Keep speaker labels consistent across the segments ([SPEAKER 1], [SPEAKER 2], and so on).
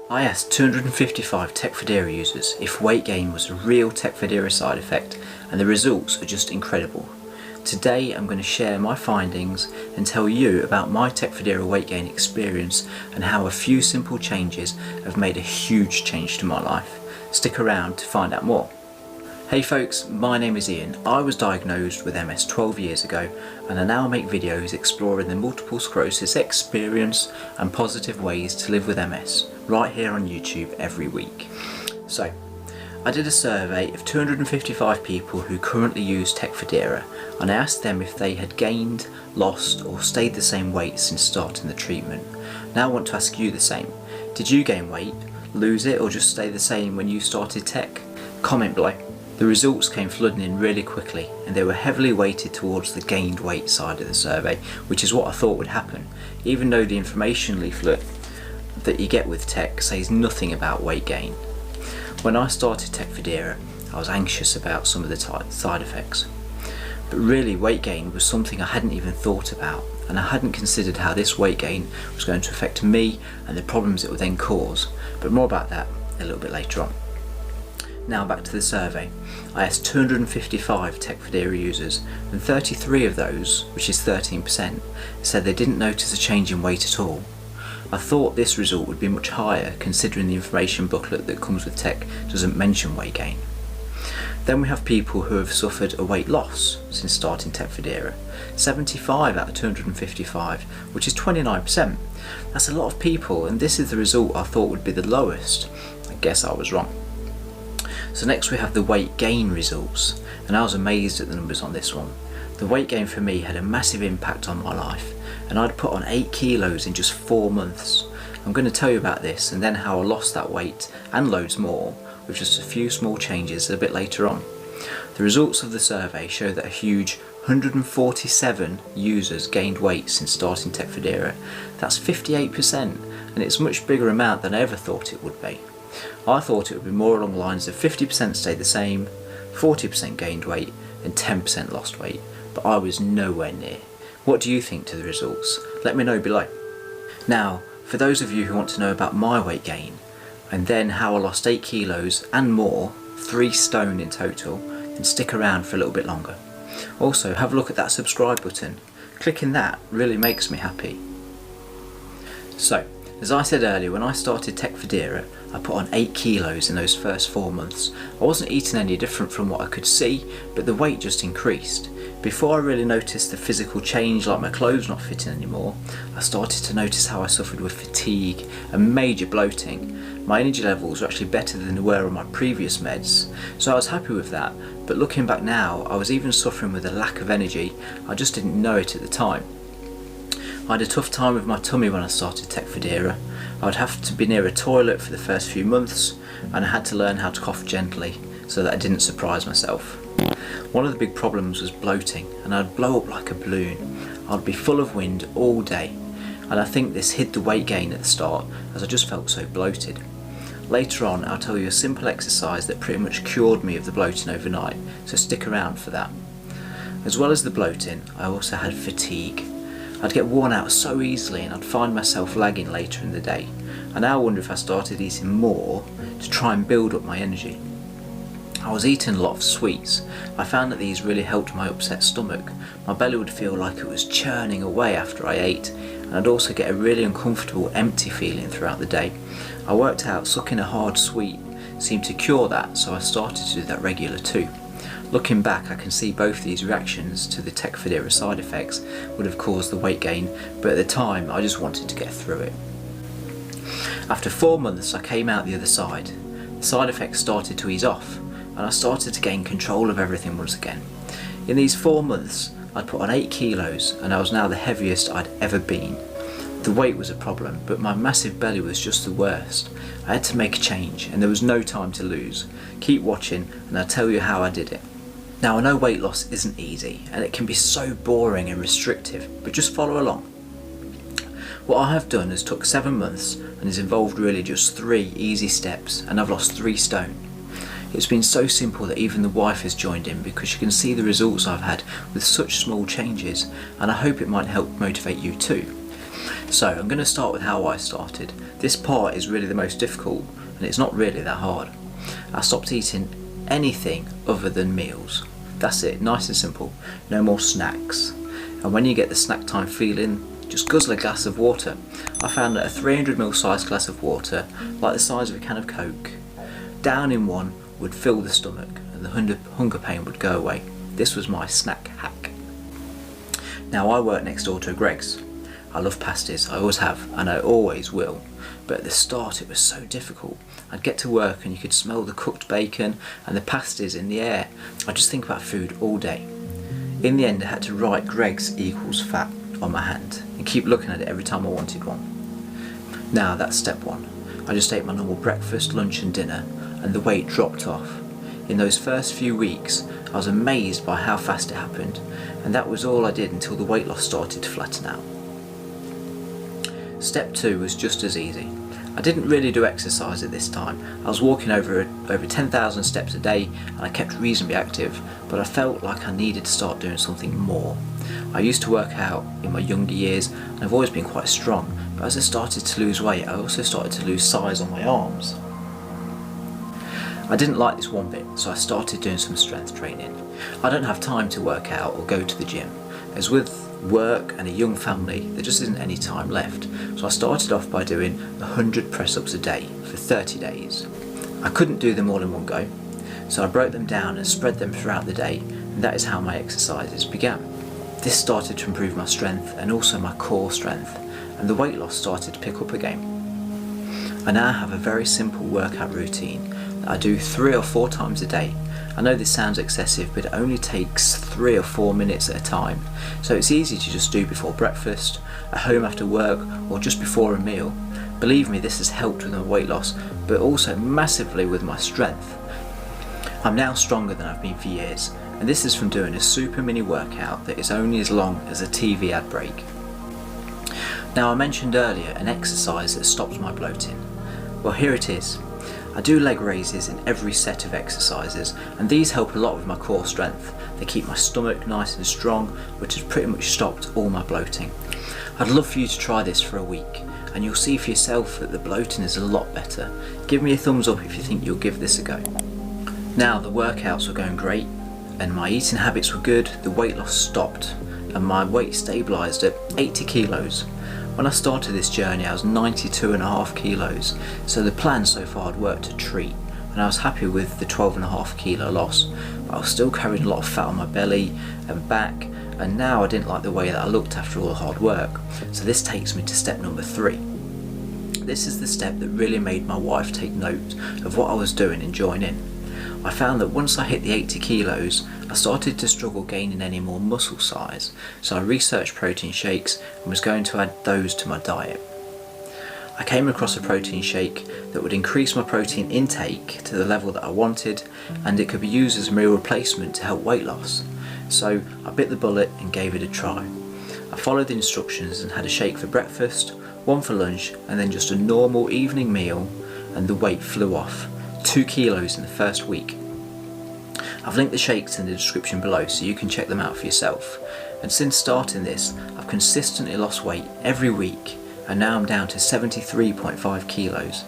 [SPEAKER 1] I asked 255 Tecfidera users if weight gain was a real Tecfidera side effect, and the results are just incredible. Today I'm going to share my findings and tell you about my Tecfidera weight gain experience and how a few simple changes have made a huge change to my life. Stick around to find out more. Hey folks, my name is Ian. I was diagnosed with MS 12 years ago and I now make videos exploring the multiple sclerosis experience and positive ways to live with MS right here on YouTube every week. So, I did a survey of 255 people who currently use Tecfidera and I asked them if they had gained, lost or stayed the same weight since starting the treatment. Now I want to ask you the same. Did you gain weight, lose it or just stay the same when you started Tec? Comment below. The results came flooding in really quickly and they were heavily weighted towards the gained weight side of the survey, which is what I thought would happen, even though the information leaflet that you get with Tec says nothing about weight gain. When I started Tecfidera, I was anxious about some of the side effects. But really weight gain was something I hadn't even thought about, and I hadn't considered how this weight gain was going to affect me and the problems it would then cause, but more about that a little bit later on. Now back to the survey. I asked 255 Tecfidera users and 33 of those, which is 13%, said they didn't notice a change in weight at all. I thought this result would be much higher considering the information booklet that comes with Tec doesn't mention weight gain. Then we have people who have suffered a weight loss since starting Tecfidera. 75 out of 255, which is 29%. That's a lot of people and this is the result I thought would be the lowest. I guess I was wrong. So next we have the weight gain results, and I was amazed at the numbers on this one. The weight gain for me had a massive impact on my life, and I'd put on 8 kilos in just 4 months. I'm going to tell you about this and then how I lost that weight and loads more with just a few small changes a bit later on. The results of the survey show that a huge 147 users gained weight since starting Tecfidera. That's 58%, and it's a much bigger amount than I ever thought it would be. I thought it would be more along the lines of 50% stayed the same, 40% gained weight and 10% lost weight, but I was nowhere near. What do you think to the results? Let me know below. Now, for those of you who want to know about my weight gain, and then how I lost 8 kilos and more, 3 stone in total, then stick around for a little bit longer. Also, have a look at that subscribe button. Clicking that really makes me happy. So, as I said earlier, when I started Tecfidera, I put on 8 kilos in those first 4 months. I wasn't eating any different from what I could see, but the weight just increased. Before I really noticed the physical change, like my clothes not fitting anymore, I started to notice how I suffered with fatigue and major bloating. My energy levels were actually better than they were on my previous meds, so I was happy with that, but looking back now, I was even suffering with a lack of energy. I just didn't know it at the time. I had a tough time with my tummy when I started Tecfidera. I would have to be near a toilet for the first few months and I had to learn how to cough gently so that I didn't surprise myself. One of the big problems was bloating, and I'd blow up like a balloon. I'd be full of wind all day, and I think this hid the weight gain at the start as I just felt so bloated. Later on I'll tell you a simple exercise that pretty much cured me of the bloating overnight, so stick around for that. As well as the bloating, I also had fatigue. I'd get worn out so easily and I'd find myself lagging later in the day. I now wonder if I started eating more to try and build up my energy. I was eating a lot of sweets. I found that these really helped my upset stomach. My belly would feel like it was churning away after I ate, and I'd also get a really uncomfortable empty feeling throughout the day. I worked out sucking a hard sweet seemed to cure that, so I started to do that regular too. Looking back, I can see both these reactions to the Tecfidera side effects would have caused the weight gain, but at the time I just wanted to get through it. After 4 months I came out the other side. The side effects started to ease off and I started to gain control of everything once again. In these 4 months I'd put on 8 kilos and I was now the heaviest I'd ever been. The weight was a problem, but my massive belly was just the worst. I had to make a change and there was no time to lose. Keep watching and I'll tell you how I did it. Now I know weight loss isn't easy and it can be so boring and restrictive, but just follow along. What I have done has took 7 months and has involved really just 3 easy steps, and I've lost 3 stone. It's been so simple that even the wife has joined in because she can see the results I've had with such small changes, and I hope it might help motivate you too. So I'm going to start with how I started. This part is really the most difficult, and it's not really that hard. I stopped eating anything other than meals. That's it, nice and simple, no more snacks. And when you get the snack time feeling, just guzzle a glass of water. I found that a 300ml sized glass of water, like the size of a can of Coke, down in one would fill the stomach and the hunger pain would go away. This was my snack hack. Now I work next door to a Greggs. I love pasties, I always have, and I always will. But at the start it was so difficult. I'd get to work and you could smell the cooked bacon and the pasties in the air. I just think about food all day. In the end I had to write Greggs equals fat on my hand and keep looking at it every time I wanted one. Now that's step one. I just ate my normal breakfast, lunch and dinner, and the weight dropped off. In those first few weeks I was amazed by how fast it happened, and that was all I did until the weight loss started to flatten out. Step 2 was just as easy. I didn't really do exercise at this time. I was walking over 10,000 steps a day and I kept reasonably active, but I felt like I needed to start doing something more. I used to work out in my younger years and I've always been quite strong, but as I started to lose weight I also started to lose size on my arms. I didn't like this one bit, so I started doing some strength training. I don't have time to work out or go to the gym, as with work and a young family there just isn't any time left, so I started off by doing 100 press-ups a day for 30 days. I couldn't do them all in one go, so I broke them down and spread them throughout the day, and that is how my exercises began. This started to improve my strength and also my core strength, and the weight loss started to pick up again. I now have a very simple workout routine that I do 3 or 4 times a day. I know this sounds excessive, but it only takes 3 or 4 minutes at a time, so it's easy to just do before breakfast, at home after work, or just before a meal. Believe me, this has helped with my weight loss, but also massively with my strength. I'm now stronger than I've been for years, and this is from doing a super mini workout that is only as long as a TV ad break. Now I mentioned earlier an exercise that stops my bloating. Well, here it is. I do leg raises in every set of exercises, and these help a lot with my core strength. They keep my stomach nice and strong, which has pretty much stopped all my bloating. I'd love for you to try this for a week, and you'll see for yourself that the bloating is a lot better. Give me a thumbs up if you think you'll give this a go. Now the workouts were going great, and my eating habits were good, the weight loss stopped, and my weight stabilised at 80 kilos. When I started this journey I was 92.5 kilos, so the plan so far had worked a treat, and I was happy with the 12.5 kilo loss, but I was still carrying a lot of fat on my belly and back, and now I didn't like the way that I looked after all the hard work. So this takes me to step number 3. This is the step that really made my wife take note of what I was doing and join in. I found that once I hit the 80 kilos, I started to struggle gaining any more muscle size, so I researched protein shakes and was going to add those to my diet. I came across a protein shake that would increase my protein intake to the level that I wanted, and it could be used as a meal replacement to help weight loss. So I bit the bullet and gave it a try. I followed the instructions and had a shake for breakfast, one for lunch, and then just a normal evening meal, and the weight flew off. 2 kilos in the first week. I've linked the shakes in the description below so you can check them out for yourself. And since starting this, I've consistently lost weight every week, and now I'm down to 73.5 kilos.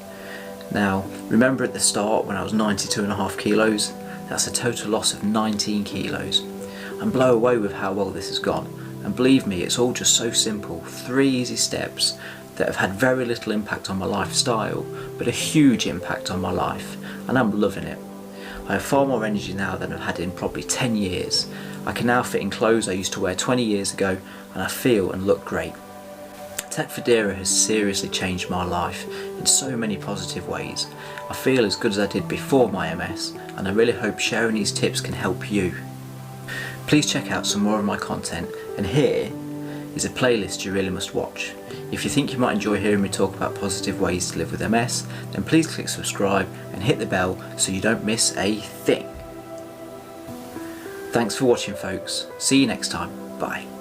[SPEAKER 1] Now, remember at the start when I was 92.5 kilos? That's a total loss of 19 kilos. I'm blown away with how well this has gone, and believe me, it's all just so simple. 3 easy steps that have had very little impact on my lifestyle, but a huge impact on my life, and I'm loving it. I have far more energy now than I've had in probably 10 years. I can now fit in clothes I used to wear 20 years ago, and I feel and look great. Tecfidera has seriously changed my life in so many positive ways. I feel as good as I did before my MS, and I really hope sharing these tips can help you. Please check out some more of my content, and here is a playlist you really must watch. If you think you might enjoy hearing me talk about positive ways to live with MS, then please click subscribe and hit the bell so you don't miss a thing. Thanks for watching folks, see you next time, bye.